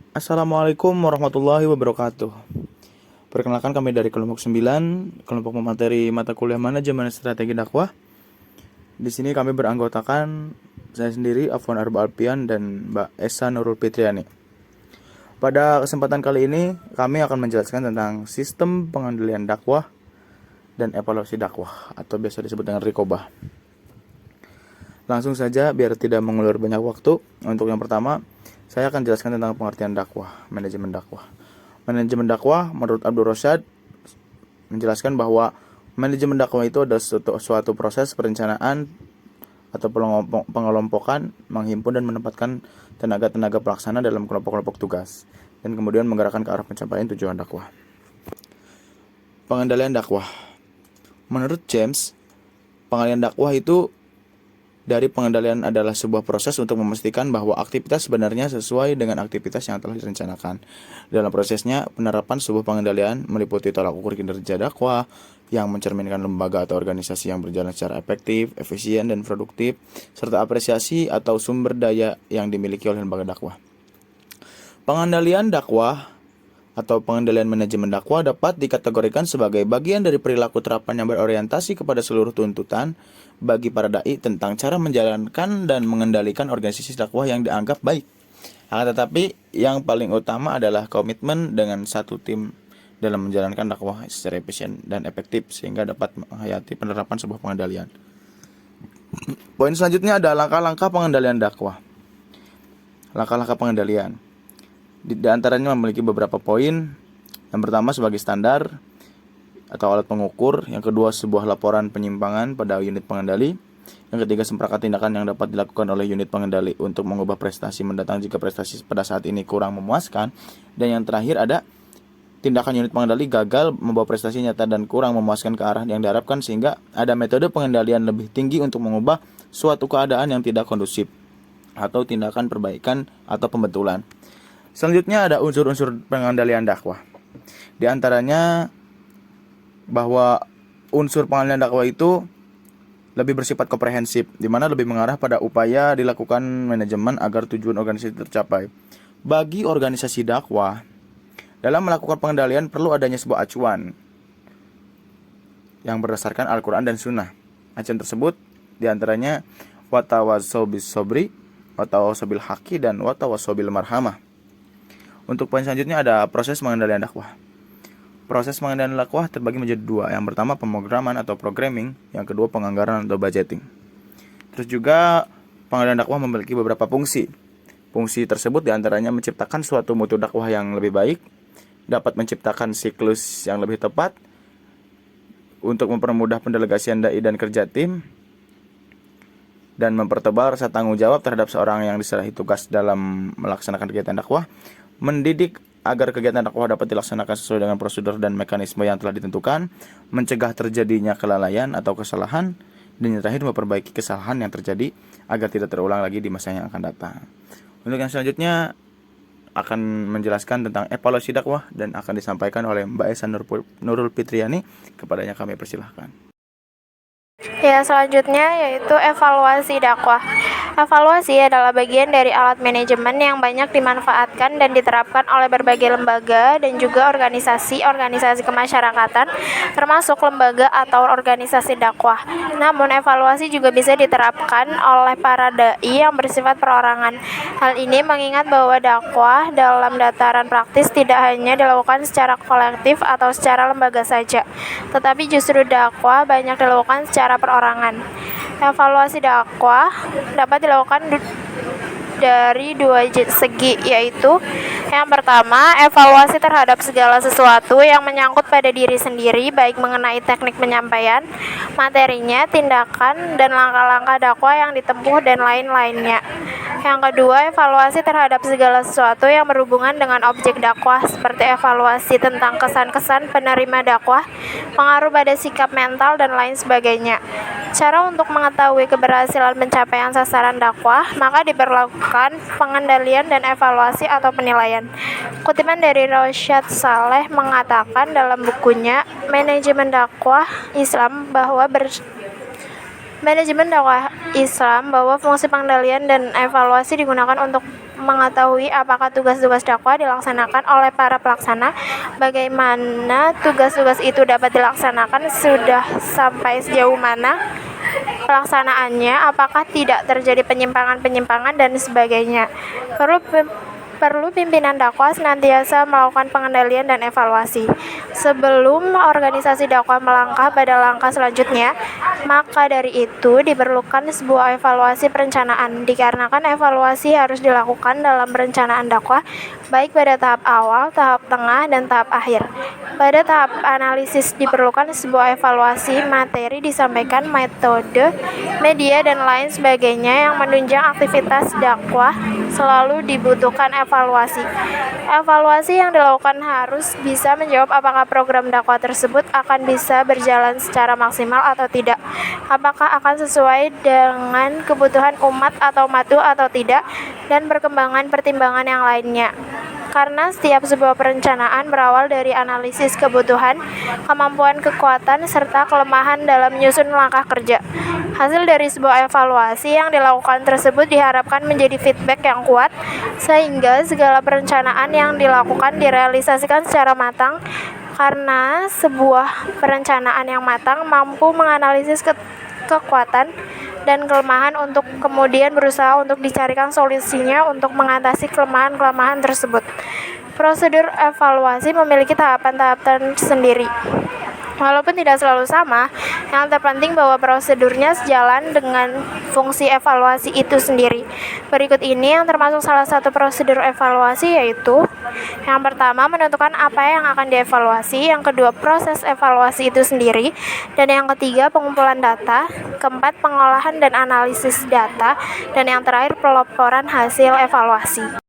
Assalamualaikum warahmatullahi wabarakatuh. Perkenalkan kami dari kelompok 9, kelompok pemateri mata kuliah manajemen strategi dakwah. Di sini kami beranggotakan saya sendiri, Afwan Arba Alpian, dan Mbak Esa Nurul Fitriani. Pada kesempatan kali ini kami akan menjelaskan tentang sistem pengendalian dakwah dan evaluasi dakwah atau biasa disebut dengan Rikobah. Langsung saja biar tidak mengulur banyak waktu. Untuk yang pertama, saya akan jelaskan tentang pengertian dakwah, manajemen dakwah. Manajemen dakwah menurut Abdul Rosyad menjelaskan bahwa manajemen dakwah itu adalah suatu proses perencanaan atau pengelompokan, menghimpun dan menempatkan tenaga-tenaga pelaksana dalam kelompok-kelompok tugas dan kemudian menggerakkan ke arah pencapaian tujuan dakwah. Pengendalian dakwah. Menurut James, pengendalian dakwah itu dari pengendalian adalah sebuah proses untuk memastikan bahwa aktivitas sebenarnya sesuai dengan aktivitas yang telah direncanakan. Dalam prosesnya, penerapan sebuah pengendalian meliputi tolak ukur kinerja dakwah yang mencerminkan lembaga atau organisasi yang berjalan secara efektif, efisien, dan produktif, serta apresiasi atau sumber daya yang dimiliki oleh lembaga dakwah. Pengendalian dakwah atau pengendalian manajemen dakwah dapat dikategorikan sebagai bagian dari perilaku terapan yang berorientasi kepada seluruh tuntutan bagi para dai tentang cara menjalankan dan mengendalikan organisasi dakwah yang dianggap baik. Akan tetapi yang paling utama adalah komitmen dengan satu tim dalam menjalankan dakwah secara efisien dan efektif sehingga dapat menghayati penerapan sebuah pengendalian. Poin selanjutnya adalah langkah-langkah pengendalian dakwah. Langkah-langkah pengendalian di antaranya memiliki beberapa poin. Yang pertama sebagai standar atau alat pengukur. Yang kedua sebuah laporan penyimpangan pada unit pengendali. Yang ketiga seperangkat tindakan yang dapat dilakukan oleh unit pengendali untuk mengubah prestasi mendatang jika prestasi pada saat ini kurang memuaskan. Dan yang terakhir ada tindakan unit pengendali gagal membawa prestasi nyata dan kurang memuaskan ke arah yang diharapkan sehingga ada metode pengendalian lebih tinggi untuk mengubah suatu keadaan yang tidak kondusif atau tindakan perbaikan atau pembetulan. Selanjutnya ada unsur-unsur pengendalian dakwah. Di antaranya bahwa unsur pengendalian dakwah itu lebih bersifat komprehensif, di mana lebih mengarah pada upaya dilakukan manajemen agar tujuan organisasi tercapai. Bagi organisasi dakwah, dalam melakukan pengendalian perlu adanya sebuah acuan yang berdasarkan Al-Quran dan Sunnah. Acuan tersebut di antaranya watawassaw bis sabri, watawassaw bil haqqi, dan watawassaw bil marhamah. Untuk poin selanjutnya ada proses pengendalian dakwah. Proses pengendalian dakwah terbagi menjadi dua. Yang pertama pemrograman atau programming, yang kedua penganggaran atau budgeting. Terus juga pengendalian dakwah memiliki beberapa fungsi. Fungsi tersebut diantaranya menciptakan suatu mutu dakwah yang lebih baik, dapat menciptakan siklus yang lebih tepat untuk mempermudah pendelegasian dai dan kerja tim, dan mempertebal rasa tanggung jawab terhadap seorang yang diserahi tugas dalam melaksanakan kegiatan dakwah, mendidik agar kegiatan dakwah dapat dilaksanakan sesuai dengan prosedur dan mekanisme yang telah ditentukan, mencegah terjadinya kelalaian atau kesalahan, dan yang terakhir memperbaiki kesalahan yang terjadi agar tidak terulang lagi di masa yang akan datang. Untuk yang selanjutnya akan menjelaskan tentang evaluasi dakwah dan akan disampaikan oleh Mbak Esa Nurul Fitriani. Kepadanya kami persilahkan. Ya, selanjutnya yaitu evaluasi dakwah. Evaluasi adalah bagian dari alat manajemen yang banyak dimanfaatkan dan diterapkan oleh berbagai lembaga dan juga organisasi kemasyarakatan, termasuk lembaga atau organisasi dakwah. Namun, evaluasi juga bisa diterapkan oleh para dai yang bersifat perorangan. Hal ini mengingat bahwa dakwah dalam dataran praktis tidak hanya dilakukan secara kolektif atau secara lembaga saja, tetapi justru dakwah banyak dilakukan secara perorangan. Evaluasi dakwah dapat dilakukan dari dua segi, yaitu yang pertama, evaluasi terhadap segala sesuatu yang menyangkut pada diri sendiri, baik mengenai teknik penyampaian, materinya, tindakan, dan langkah-langkah dakwah yang ditempuh, dan lain-lainnya. Yang kedua, evaluasi terhadap segala sesuatu yang berhubungan dengan objek dakwah, seperti evaluasi tentang kesan-kesan penerima dakwah, pengaruh pada sikap mental, dan lain sebagainya. Cara untuk mengetahui keberhasilan pencapaian sasaran dakwah, maka diperlakukan pengendalian dan evaluasi atau penilaian. Kutipan dari Rosyad Saleh mengatakan dalam bukunya Manajemen Dakwah Islam bahwa fungsi pengendalian dan evaluasi digunakan untuk mengetahui apakah tugas-tugas dakwah dilaksanakan oleh para pelaksana, bagaimana tugas-tugas itu dapat dilaksanakan, sudah sampai sejauh mana pelaksanaannya, apakah tidak terjadi penyimpangan-penyimpangan dan sebagainya. Perlu pimpinan dakwah senantiasa melakukan pengendalian dan evaluasi. Sebelum organisasi dakwah melangkah pada langkah selanjutnya, maka dari itu diperlukan sebuah evaluasi perencanaan, dikarenakan evaluasi harus dilakukan dalam perencanaan dakwah, baik pada tahap awal, tahap tengah, dan tahap akhir. Pada tahap analisis diperlukan sebuah evaluasi materi disampaikan, metode, media, dan lain sebagainya yang menunjang aktivitas dakwah. Selalu dibutuhkan evaluasi. Evaluasi yang dilakukan harus bisa menjawab apakah program dakwah tersebut akan bisa berjalan secara maksimal atau tidak, apakah akan sesuai dengan kebutuhan umat atau matu atau tidak, dan perkembangan pertimbangan yang lainnya. Karena setiap sebuah perencanaan berawal dari analisis kebutuhan, kemampuan, kekuatan, serta kelemahan dalam menyusun langkah kerja. Hasil dari sebuah evaluasi yang dilakukan tersebut diharapkan menjadi feedback yang kuat, sehingga segala perencanaan yang dilakukan direalisasikan secara matang, karena sebuah perencanaan yang matang mampu menganalisis kekuatan dan kelemahan untuk kemudian berusaha untuk dicarikan solusinya untuk mengatasi kelemahan-kelemahan tersebut. Prosedur evaluasi memiliki tahapan-tahapan sendiri. Walaupun tidak selalu sama, yang terpenting bahwa prosedurnya sejalan dengan fungsi evaluasi itu sendiri. Berikut ini yang termasuk salah satu prosedur evaluasi, yaitu yang pertama, menentukan apa yang akan dievaluasi, yang kedua, proses evaluasi itu sendiri, dan yang ketiga, pengumpulan data, keempat, pengolahan dan analisis data, dan yang terakhir, pelaporan hasil evaluasi.